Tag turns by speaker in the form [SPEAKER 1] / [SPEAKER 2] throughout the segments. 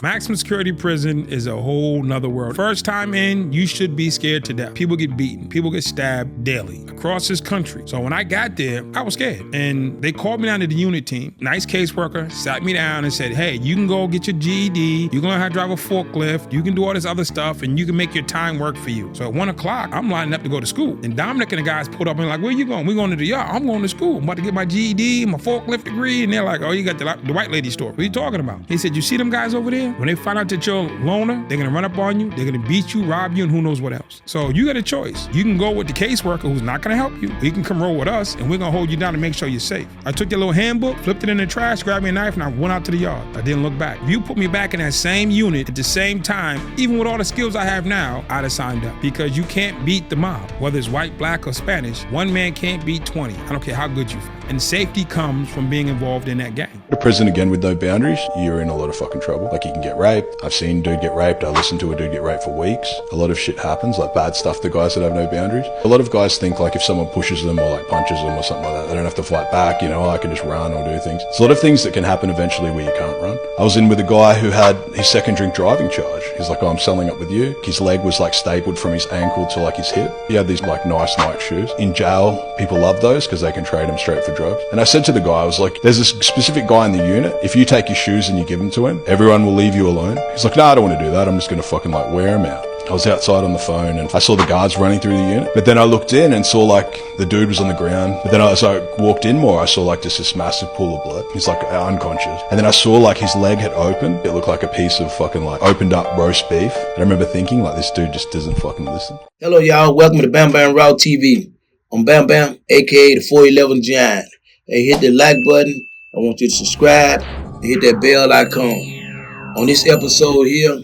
[SPEAKER 1] Maximum security prison is a whole nother world. First time in, you should be scared to death. People get beaten. People get stabbed daily across this country. So when I got there, I was scared. And they called me down to the unit team. Nice caseworker sat me down and said, hey, you can go get your GED. You can learn how to drive a forklift. You can do all this other stuff and you can make your time work for you. So at 1 o'clock, I'm lining up to go to school. And Dominic and the guys pulled up and like, where you going? We're going to the yard. I'm going to school. I'm about to get my GED, my forklift degree. And they're like, oh, you got the white lady store. What are you talking about? He said, you see them guys over there? When they find out that you're a loner, they're gonna run up on you, they're gonna beat you, rob you, and who knows what else. So you got a choice. You can go with the caseworker who's not gonna help you, or you can come roll with us, and we're gonna hold you down and make sure you're safe. I took your little handbook, flipped it in the trash, grabbed me a knife, and I went out to the yard. I didn't look back. If you put me back in that same unit at the same time, even with all the skills I have now, I'd have signed up. Because you can't beat the mob, whether it's white, black, or Spanish. One man can't beat 20. I don't care how good you fight. And safety comes from being involved in that gang.
[SPEAKER 2] A prison again with no boundaries, you're in a lot of fucking trouble. Like you can get raped. I've seen a dude get raped. I listened to a dude get raped for weeks. A lot of shit happens, like bad stuff to guys that have no boundaries. A lot of guys think like if someone pushes them or like punches them or something like that, they don't have to fight back, you know, I can just run or do things. There's a lot of things that can happen eventually where you can't run. I was in with a guy who had his second drink driving charge. He's like, oh, I'm selling up with you. His leg was like stapled from his ankle to like his hip. He had these like nice Nike shoes. In jail, people love those because they can trade them straight for drugs. And I said to the guy, I was like, there's this specific guy in the unit. If you take your shoes and you give them to him, everyone will leave you alone. He's like, no, I don't want to do that. I'm just going to fucking like wear them out. I was outside on the phone and I saw the guards running through the unit. But then I looked in and saw like the dude was on the ground. But then as I walked in more, I saw like just this massive pool of blood. He's like unconscious. And then I saw like his leg had opened. It looked like a piece of fucking like opened up roast beef. And I remember thinking like this dude just doesn't fucking listen.
[SPEAKER 3] Hello y'all, welcome to Bam Bam Raw TV. I'm Bam Bam, aka the 411 Giant. Hey, hit the like button. I want you to subscribe and hit that bell icon. On this episode here,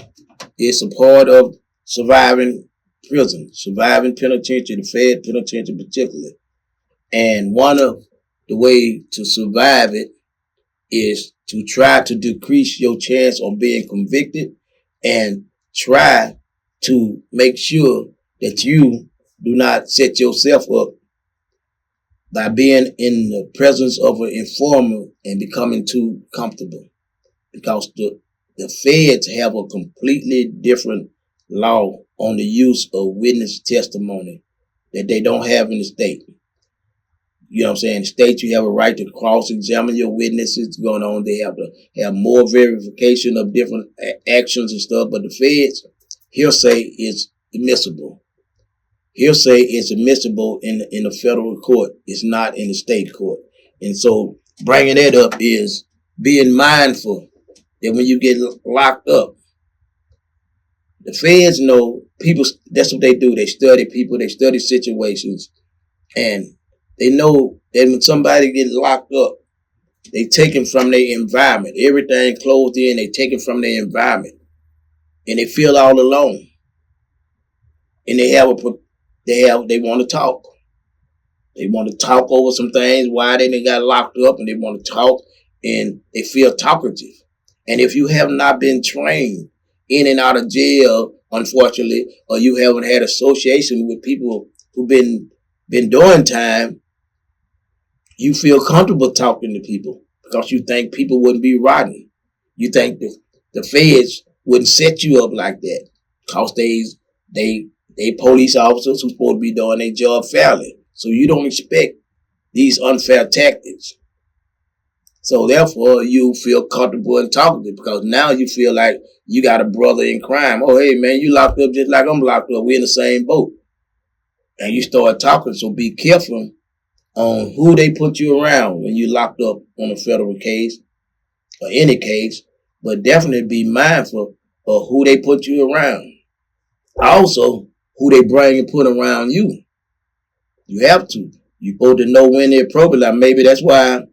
[SPEAKER 3] it's a part of surviving prison, surviving penitentiary, the Fed penitentiary particularly. And one of the way to survive it is to try to decrease your chance of being convicted and try to make sure that you do not set yourself up by being in the presence of an informer and becoming too comfortable. Because the feds have a completely different law on the use of witness testimony that they don't have in the state. You know what I'm saying? In the state, you have a right to cross-examine your witnesses going on. They have to have more verification of different actions and stuff. But the feds, hearsay is admissible. Hearsay is admissible in the federal court. It's not in the state court. And so bringing that up is being mindful that when you get locked up, the feds know people, that's what they do. They study people, they study situations, and they know that when somebody gets locked up, they take them from their environment. Everything closed in, they take it from their environment. And they feel all alone. And they want to talk. They want to talk over some things, why they got locked up, and they want to talk, and they feel talkative. And if you have not been trained in and out of jail, unfortunately, or you haven't had association with people who've been doing time, you feel comfortable talking to people because you think people wouldn't be rotten. You think the feds wouldn't set you up like that because they police officers who supposed to be doing their job fairly. So you don't expect these unfair tactics. So therefore, you feel comfortable and talkative because now you feel like you got a brother in crime. Oh, hey, man, you locked up just like I'm locked up. We're in the same boat. And you start talking. So be careful on who they put you around when you locked up on a federal case or any case. But definitely be mindful of who they put you around. Also, who they bring and put around you. You have to. You're supposed to know when they're appropriate. Like maybe that's why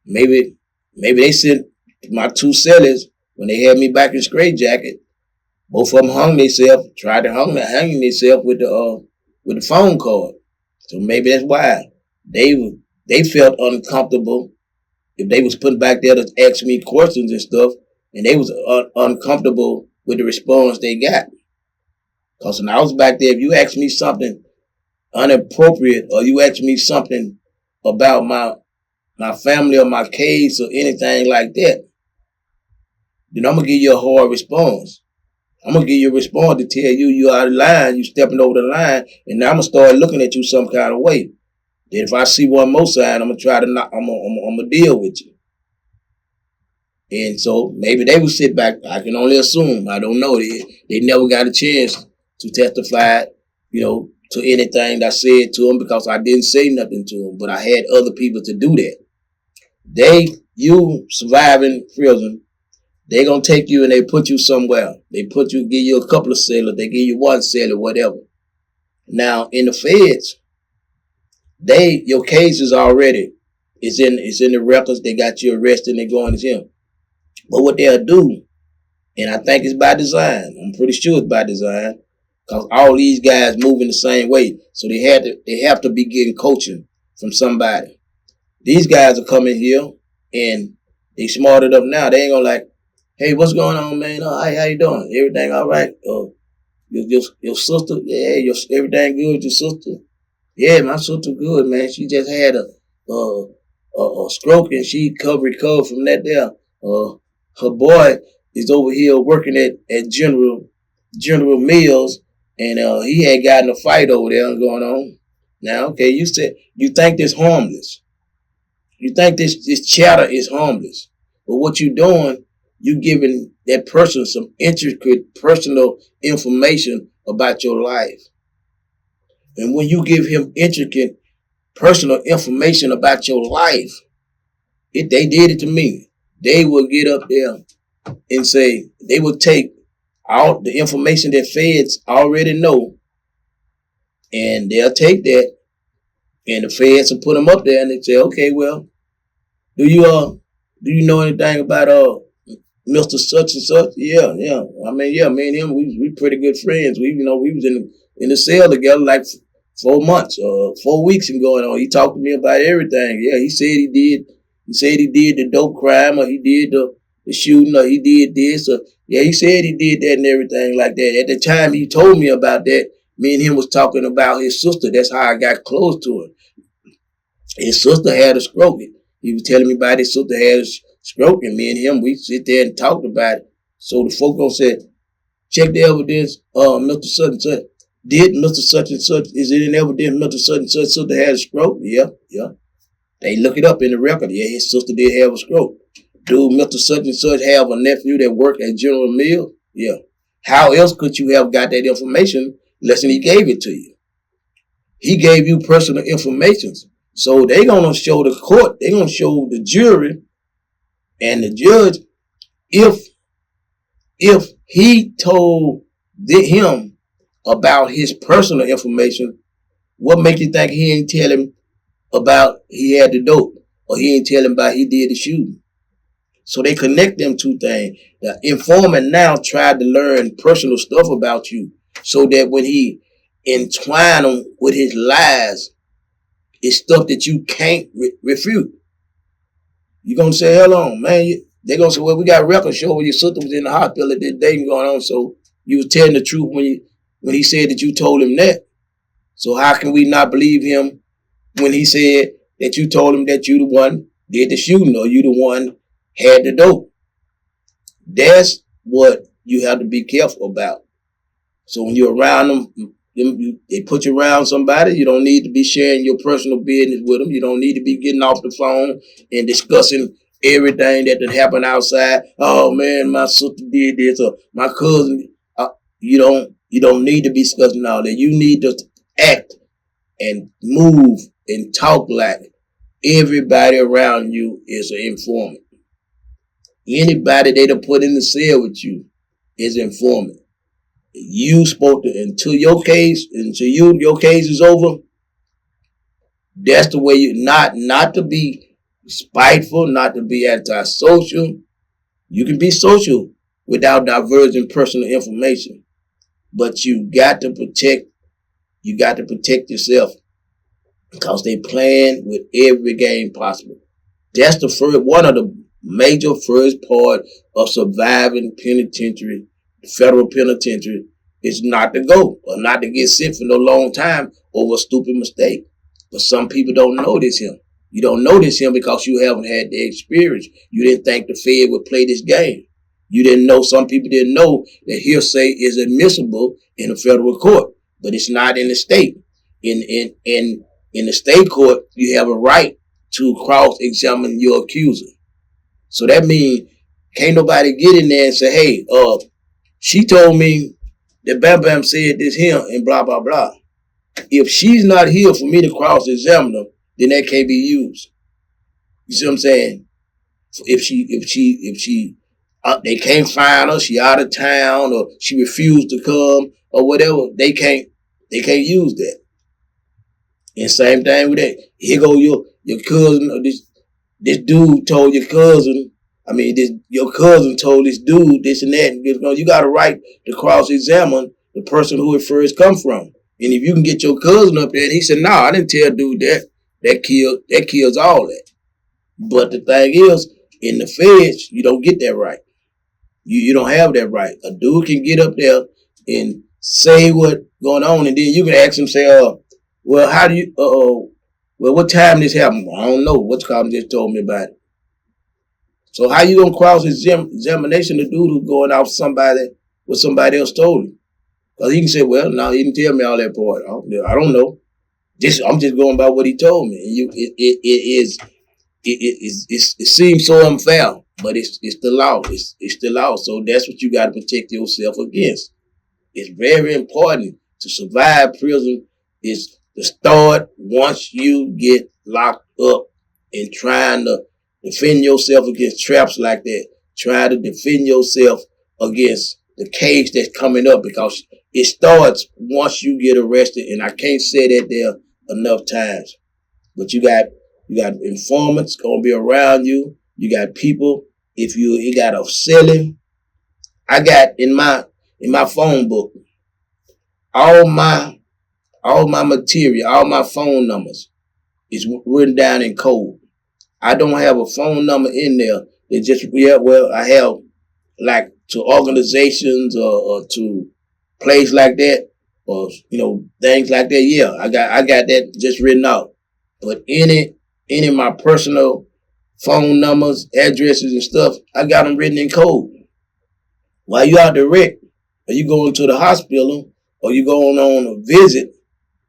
[SPEAKER 3] Maybe they sent my two sellers when they had me back in straitjacket. Both of them hung themselves, tried to hang themselves with the phone card. So maybe that's why they felt uncomfortable if they was put back there to ask me questions and stuff, and they was uncomfortable with the response they got. Because when I was back there, if you asked me something inappropriate or you asked me something about my family or my case or anything like that, then I'm going to give you a hard response. I'm going to give you a response to tell you you're out of line, you stepping over the line, and now I'm going to start looking at you some kind of way. Then if I see one more sign, I'm going to try to I'm going to deal with you. And so maybe they will sit back. I can only assume. I don't know. They never got a chance to testify, to anything that I said to them because I didn't say nothing to them. But I had other people to do that. You surviving prison, they going to take you and they put you somewhere. They give you a couple of cellars. They give you one cell or whatever. Now, in the feds, your case is already, it's in the records. They got you arrested and they're going to jail. But what they'll do, and I think it's by design, I'm pretty sure it's by design, because all these guys move in the same way. So they have to be getting coaching from somebody. These guys are coming here and they smart enough now. They ain't gonna like, hey, what's going on, man? Oh, how you doing? Everything all right? Your sister? Yeah, everything good with your sister? Yeah, my sister good, man. She just had a stroke and she recovered from that there. Her boy is over here working at General Mills, and he had gotten a fight over there going on. Now, okay, you think this harmless. You think this chatter is harmless. But what you doing, you giving that person some intricate personal information about your life. And when you give him intricate personal information about your life, they did it to me. They will get up there and say, they will take all the information that feds already know, and they'll take that, and the feds will put them up there, and they say, okay, well, do you know anything about Mr. Such and Such? Yeah. I mean, yeah, me and him, we pretty good friends. We was in the cell together like 4 months, 4 weeks and going on. He talked to me about everything. Yeah, he said he did. He said he did the dope crime, or he did the shooting, or he did this, or yeah, he said he did that and everything like that. At the time he told me about that, me and him was talking about his sister. That's how I got close to him. His sister had a stroke. He was telling me about his sister had a stroke, and me and him, we sit there and talked about it. So the folk gonna say, check the evidence, Mr. Such and Such. Did Mr. Such and Such, is it in evidence Mr. Such and Such sister had a stroke? Yeah. They look it up in the record. Yeah, his sister did have a stroke. Do Mr. Such and Such have a nephew that worked at General Mills? Yeah. How else could you have got that information unless he gave it to you? He gave you personal information. So they're going to show the court, they're going to show the jury and the judge, if he told him about his personal information, what makes you think he ain't tell him about he had the dope, or he ain't tell him about he did the shooting? So they connect them two things. The informant now tried to learn personal stuff about you, so that when he entwine them with his lies, it's stuff that you can't refute. You're going to say, hold on, man. They're going to say, well, we got records show where your sister was in the hospital at this day going on, so you was telling the truth when he said that you told him that. So how can we not believe him when he said that you told him that you the one did the shooting, or you the one had the dope? That's what you have to be careful about. So when you're around them, they put you around somebody, you don't need to be sharing your personal business with them. You don't need to be getting off the phone and discussing everything that happened outside. Oh man, my sister did this, or my cousin. You don't need to be discussing all that. You need to act and move and talk like everybody around you is an informant. Anybody they done put in the cell with you is an informant. You supposed to, until your case is over, that's the way you, not to be spiteful, not to be antisocial. You can be social without diverging personal information, but you got to protect yourself, because they playing with every game possible. That's one of the major first part of surviving penitentiary. Federal penitentiary is not to go, or not to get sent for no long time over a stupid mistake. But some people don't notice him. You don't notice him because you haven't had the experience. You didn't think the Fed would play this game. You didn't know, some people didn't know that hearsay is admissible in a federal court, but it's not in the state. In the state court, you have a right to cross-examine your accuser. So that means can't nobody get in there and say, hey, she told me that Bamm said this here and blah, blah, blah. If she's not here for me to cross-examine her, then that can't be used. You see what I'm saying? If she, they can't find her, she out of town, or she refused to come, or whatever, they can't use that. And same thing with that. Here go your cousin, or this dude told your cousin, your cousin told this dude this and that. And you got a right to cross-examine the person who it first come from. And if you can get your cousin up there, and he said, no, I didn't tell dude that kills all that. But the thing is, in the feds, you don't get that right. You don't have that right. A dude can get up there and say what's going on, and then you can ask him, say, well, how do you, well, what time this happened? I don't know. What's called just told me about it. So how you gonna cross-examination the dude who's going off what somebody else told him? Because he can say, well, no, he didn't tell me all that part. I don't know. I'm just going by what he told me. And it seems so unfair, but it's the law. It's the law. So that's what you got to protect yourself against. It's very important to survive prison. Is to start once you get locked up and trying to defend yourself against traps like that. Try to defend yourself against the case that's coming up, because it starts once you get arrested. And I can't say that there enough times. But you got informants gonna be around you. You got people. If you got a selling, I got in my phone book all my material, all my phone numbers is written down in code. I don't have a phone number in there that just I have like to organizations or to places like that, or things like that. Yeah, I got that just written out. But any of my personal phone numbers, addresses, and stuff, I got them written in code. While you out there wreck, or you going to the hospital, or you going on a visit,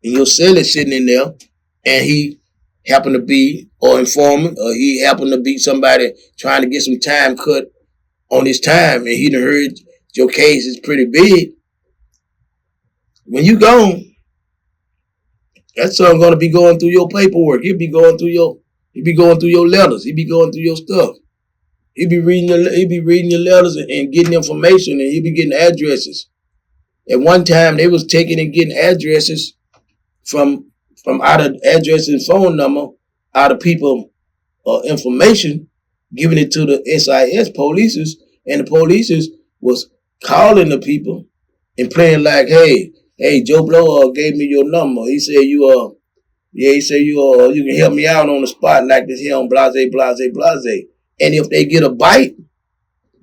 [SPEAKER 3] and your cell is sitting in there, and he happened to be or informant, or he happened to be somebody trying to get some time cut on his time, and he done heard your case is pretty big. When you gone, that son gonna be going through your paperwork. He'll be going through your letters. He'll be going through your stuff. He'll be reading your letters and getting information, and he'll be getting addresses. At one time, they was taking and getting addresses from out of address and phone number, out of people information, giving it to the SIS polices, and the polices was calling the people and playing like, hey, Joe Blow gave me your number. He said you can help me out on the spot like this here on blase, blase, blase. And if they get a bite,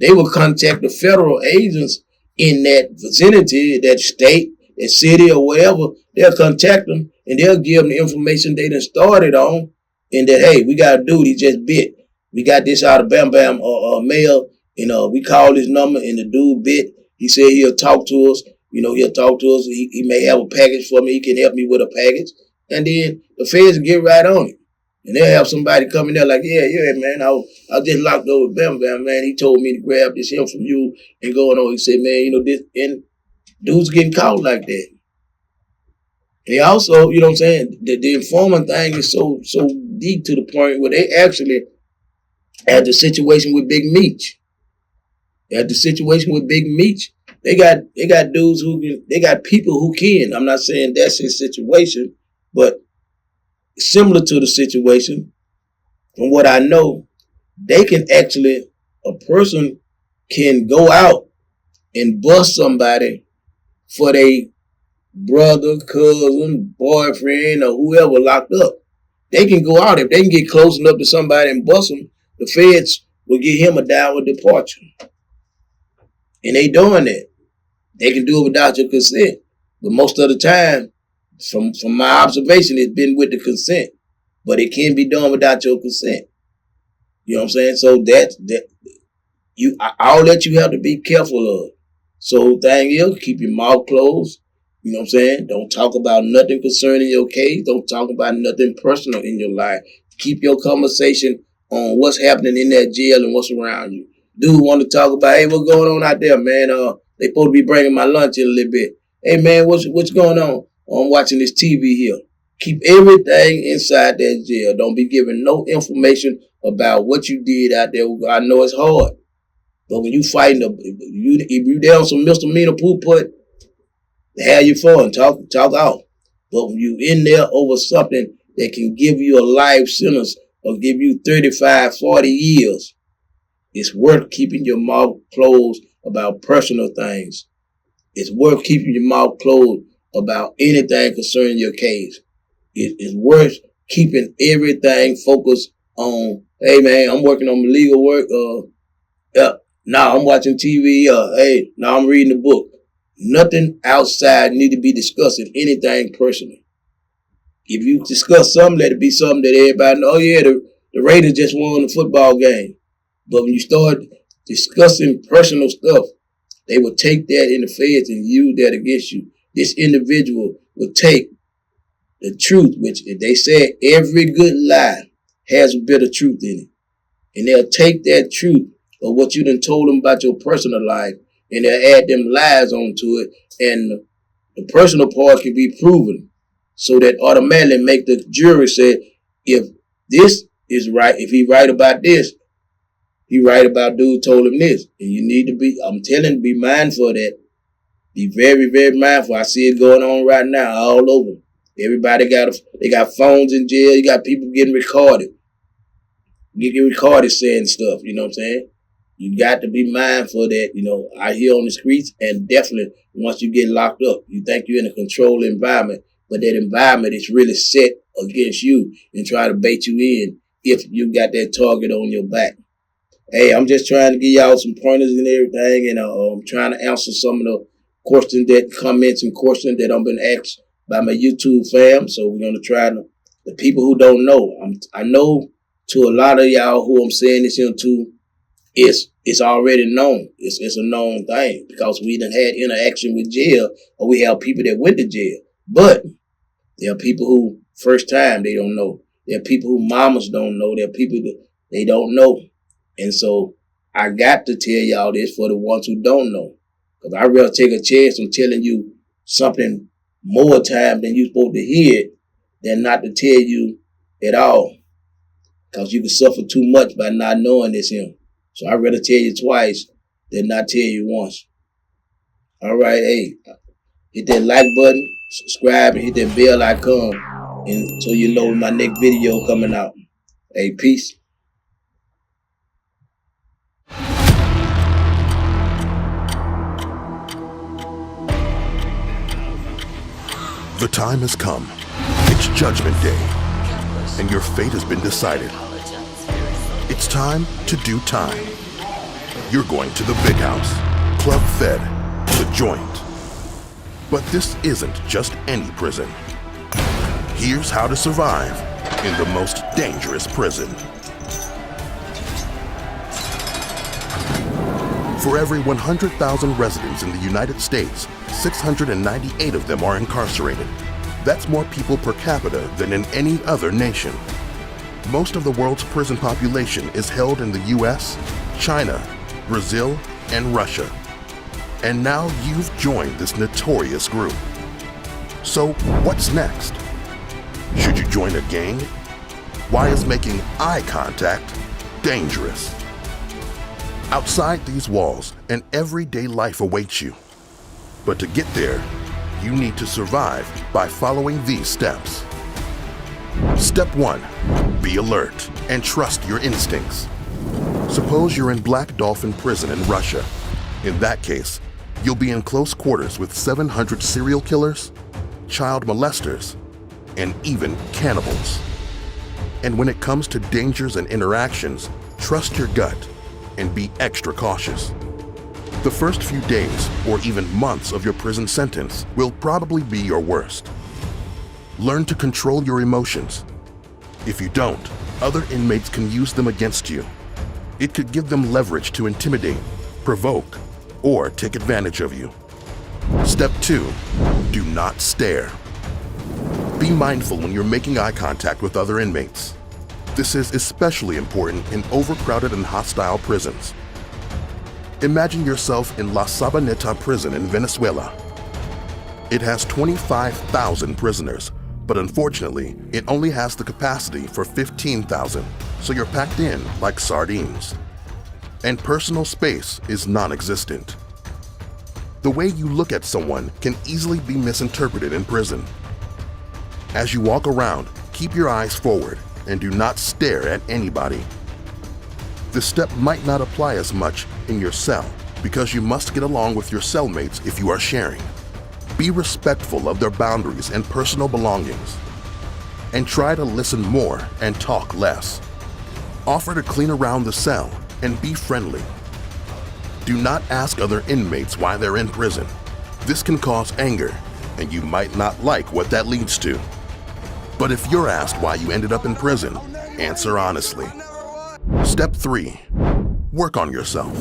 [SPEAKER 3] they will contact the federal agents in that vicinity, that state, that city, or whatever. They'll contact them and they'll give them the information they done started on, and that, hey, we got a dude, he just bit. We got this out of Bamm mail, and we called his number, and the dude bit. He said he'll talk to us. He'll talk to us. He may have a package for me. He can help me with a package. And then the feds will get right on it. And they'll have somebody come in there like, yeah, man, I was just locked over with Bamm, man. He told me to grab this here from you and going on. He said, man, this, and dudes getting caught like that. They also, what I'm saying, the informant thing is so deep to the point where they actually had the situation with Big Meech. They got dudes they got people who can. I'm not saying that's his situation, but similar to the situation, from what I know, they can actually, a person can go out and bust somebody for their brother, cousin, boyfriend, or whoever locked up. They can go out. If they can get close enough to somebody and bust them, the feds will give him a downward departure. And they doing that. They can do it without your consent. But most of the time, from my observation, it's been with the consent. But it can be done without your consent. You know what I'm saying? So All that you have to be careful of. So thing is, keep your mouth closed. You know what I'm saying? Don't talk about nothing concerning your case. Don't talk about nothing personal in your life. Keep your conversation on what's happening in that jail and what's around you. Dude want to talk about, hey, what's going on out there, man? They supposed to be bringing my lunch in a little bit. Hey, man, what's going on? I'm watching this TV here. Keep everything inside that jail. Don't be giving no information about what you did out there. I know it's hard. But when you fighting, if you down some misdemeanor poo-put, have your fun, talk out. But when you in there over something that can give you a life sentence or give you 35, 40 years, it's worth keeping your mouth closed about personal things. It's worth keeping your mouth closed about anything concerning your case. It's worth keeping everything focused on, hey man, I'm working on my legal work. Now I'm watching TV. Hey, now I'm reading a book. Nothing outside need to be discussing anything personal. If you discuss something, let it be something that everybody know. Oh yeah, the Raiders just won the football game. But when you start discussing personal stuff, they will take that in the feds and use that against you. This individual will take the truth, which they said every good lie has a bit of truth in it. And they'll take that truth of what you done told them about your personal life, and they'll add them lies onto it, and the personal part can be proven. So that automatically make the jury say, if this is right, if he right about this, he right about dude told him this. And you need to be, I'm telling you, be mindful of that. Be very, very mindful. I see it going on right now all over. Everybody they got phones in jail. You got people getting recorded. Getting recorded saying stuff, you know what I'm saying? You got to be mindful of that, out here on the streets, and definitely once you get locked up, you think you're in a controlled environment, but that environment is really set against you and try to bait you in if you got that target on your back. Hey, I'm just trying to give y'all some pointers and everything, and I'm trying to answer some of the comments and questions that I've been asked by my YouTube fam. So we're going to try to, the people who don't know, I know to a lot of y'all who I'm saying this into, it's already known. It's a known thing because we done had interaction with jail, or we have people that went to jail. But there are people who first time they don't know. There are people who mamas don't know. There are people that they don't know. And so I got to tell y'all this for the ones who don't know. Because I'd rather take a chance on telling you something more time than you're supposed to hear it than not to tell you at all. Because you can suffer too much by not knowing this here. So I'd rather tell you twice than not tell you once. All right, hey, hit that like button, subscribe, and hit that bell icon, and so you know my next video coming out. Hey, peace.
[SPEAKER 4] The time has come. It's Judgment Day, and your fate has been decided. It's time to do time. You're going to the big house, Club Fed, the joint. But this isn't just any prison. Here's how to survive in the most dangerous prison. For every 100,000 residents in the United States, 698 of them are incarcerated. That's more people per capita than in any other nation. Most of the world's prison population is held in the US, China, Brazil, and Russia. And now you've joined this notorious group. So what's next? Should you join a gang? Why is making eye contact dangerous? Outside these walls, an everyday life awaits you. But to get there, you need to survive by following these steps. Step 1, be alert and trust your instincts. Suppose you're in Black Dolphin Prison in Russia. In that case, you'll be in close quarters with 700 serial killers, child molesters, and even cannibals. And when it comes to dangers and interactions, trust your gut and be extra cautious. The first few days or even months of your prison sentence will probably be your worst. Learn to control your emotions. If you don't, other inmates can use them against you. It could give them leverage to intimidate, provoke, or take advantage of you. Step 2, do not stare. Be mindful when you're making eye contact with other inmates. This is especially important in overcrowded and hostile prisons. Imagine yourself in La Sabaneta prison in Venezuela. It has 25,000 prisoners, but unfortunately, it only has the capacity for 15,000, so you're packed in like sardines. And personal space is non-existent. The way you look at someone can easily be misinterpreted in prison. As you walk around, keep your eyes forward and do not stare at anybody. This step might not apply as much in your cell because you must get along with your cellmates if you are sharing. Be respectful of their boundaries and personal belongings. And try to listen more and talk less. Offer to clean around the cell and be friendly. Do not ask other inmates why they're in prison. This can cause anger, and you might not like what that leads to. But if you're asked why you ended up in prison, answer honestly. Step 3, work on yourself.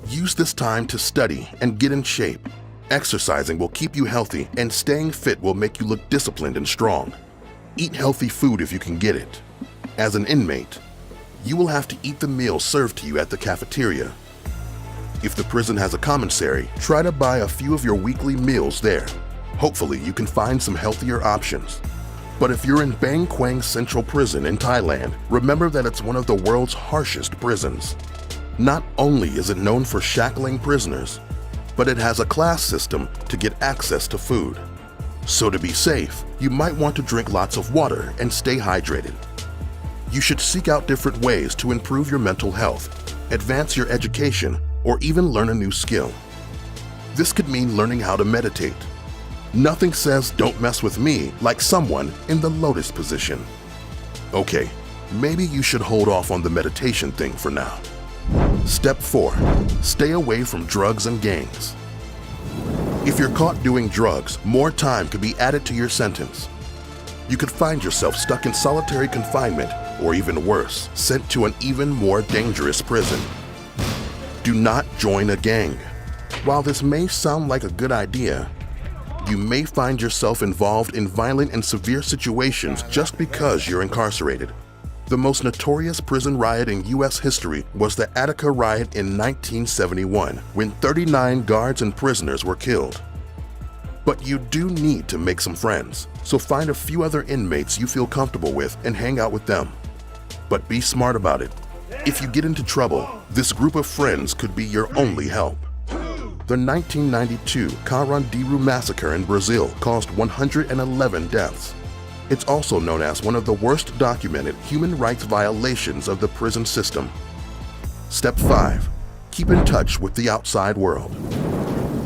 [SPEAKER 4] Use this time to study and get in shape. Exercising will keep you healthy, and staying fit will make you look disciplined and strong. Eat healthy food if you can get it. As an inmate, you will have to eat the meals served to you at the cafeteria. If the prison has a commissary, try to buy a few of your weekly meals there. Hopefully, you can find some healthier options. But if you're in Bang Kwang Central Prison in Thailand, remember that it's one of the world's harshest prisons. Not only is it known for shackling prisoners, but it has a class system to get access to food. So to be safe, you might want to drink lots of water and stay hydrated. You should seek out different ways to improve your mental health, advance your education, or even learn a new skill. This could mean learning how to meditate. Nothing says "don't mess with me" like someone in the lotus position. Okay, maybe you should hold off on the meditation thing for now. Step 4, stay away from drugs and gangs. If you're caught doing drugs, more time could be added to your sentence. You could find yourself stuck in solitary confinement, or even worse, sent to an even more dangerous prison. Do not join a gang. While this may sound like a good idea, you may find yourself involved in violent and severe situations just because you're incarcerated. The most notorious prison riot in U.S. history was the Attica riot in 1971, when 39 guards and prisoners were killed. But you do need to make some friends, so find a few other inmates you feel comfortable with and hang out with them. But be smart about it. If you get into trouble, this group of friends could be your only help. The 1992 Carandiru massacre in Brazil caused 111 deaths. It's also known as one of the worst documented human rights violations of the prison system. Step 5, keep in touch with the outside world.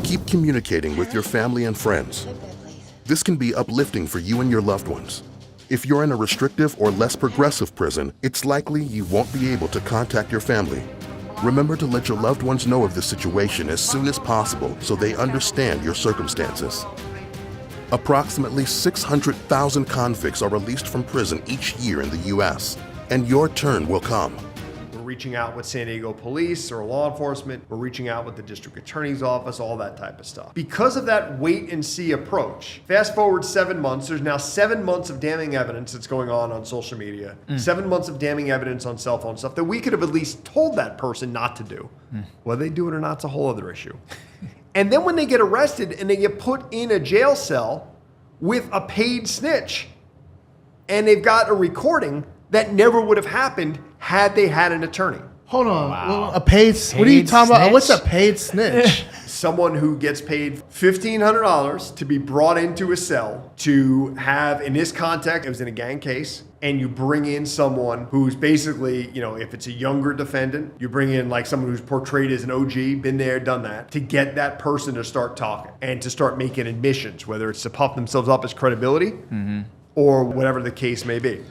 [SPEAKER 4] Keep communicating with your family and friends. This can be uplifting for you and your loved ones. If you're in a restrictive or less progressive prison, it's likely you won't be able to contact your family. Remember to let your loved ones know of the situation as soon as possible so they understand your circumstances. Approximately 600,000 convicts are released from prison each year in the U.S., and your turn will come.
[SPEAKER 5] We're reaching out with San Diego police or law enforcement. We're reaching out with the district attorney's office, all that type of stuff. Because of that wait and see approach, fast forward 7 months, there's now 7 months of damning evidence that's going on social media, 7 months of damning evidence on cell phone stuff that we could have at least told that person not to do. Whether they do it or not, it's a whole other issue. And then when they get arrested and they get put in a jail cell with a paid snitch, and they've got a recording that never would have happened had they had an attorney.
[SPEAKER 6] Hold on. Wow. What are you talking about? What's a paid snitch?
[SPEAKER 5] Someone who gets paid $1,500 to be brought into a cell to have, in this context, it was in a gang case, and you bring in someone who's basically, if it's a younger defendant, you bring in like someone who's portrayed as an OG, been there, done that, to get that person to start talking and to start making admissions, whether it's to puff themselves up as credibility or whatever the case may be.